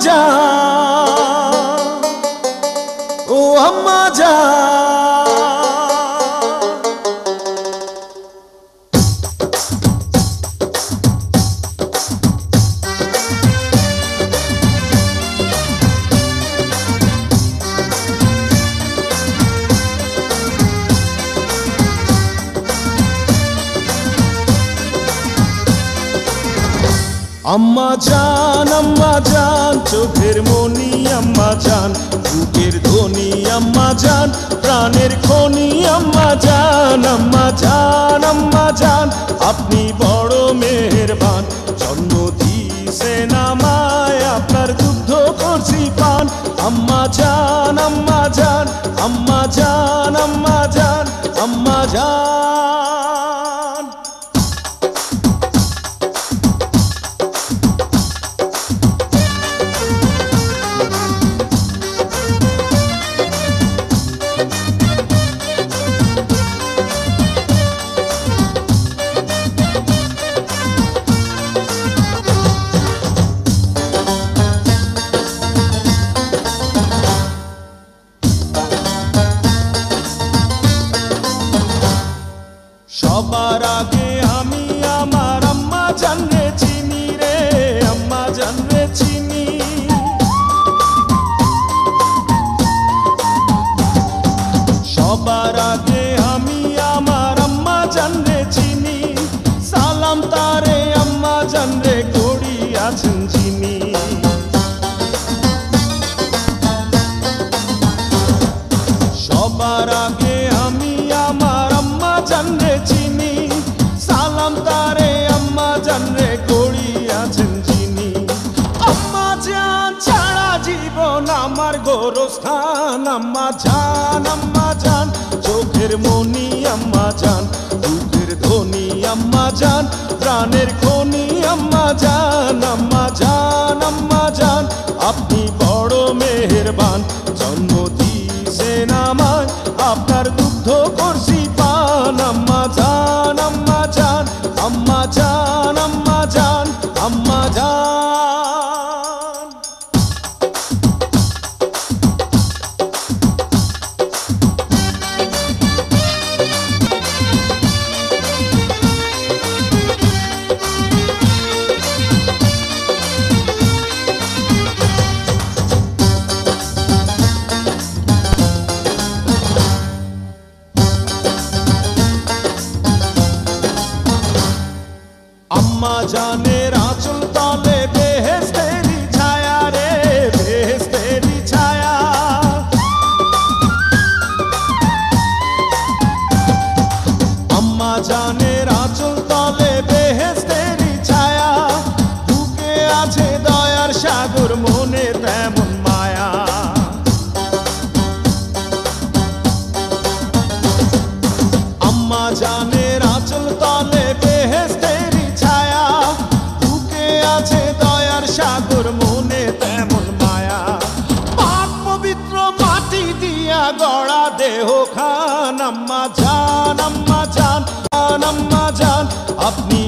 জান, ও আম্মা জান। আম্মা জান চোখের মনি আম্মা জান, বুকের ধ্বনি আম্মা জান, প্রাণের খনি আম্মা জান। আম্মা জান আপনি বড় মেহেরবান, জন্ম দিয়েছেন আমায়, আপনার দুগ্ধ করছি পান। আম্মা জান আম্মা জান আম্মা জান আম্মা জান আম্মা জান। সবার আগে আমি আমার আম্মা জানরে চিনি রে, আম্মা জানরে চিনি। সবার আগে আমি আমার আম্মা জানরে চিনি, সালাম তারে আম্মা জানরে করি আছেন যিনি। সবার আগে আমি আমার আম্মা জানরে চিনি, সালাম তারে আম্মা জানরে করি আছেন যিনি। আম্মা জান ছাড়া জীবন আমার গোরস্থান। আম্মা জান চোখের মনি আম্মা জান, বুকের ধ্বনি আম্মা জান, প্রাণের খনি আম্মা জান। আম্মা জান আপনি বড় মেহেরবান, জন্ম দিয়েছেন আমায়, আপনার দুগ্ধ করছি পান। আম্মা জান আম্মা জান আম্মা জান আম্মা জান আম্মা জান। আম্মা জানের আঁচল তলে বেহেশতেরি ছায়া রে, বেহেশতেরি ছায়া। আম্মা জানের আঁচল তলে বেহেশতেরি ছায়া, বুকে আছে দয়ার সাগর, মনে তেমন মায়া। আম্মা জানের আঁচল তলে বেহেশতেরি ছায়া, বুকে আছে দয়ার সাগর, মনে তেমন মায়া। পাক পবিত্র মাটি দিয়া গড়া দেহ খান। আম্মা জান আম্মা জান আম্মা জান আপনি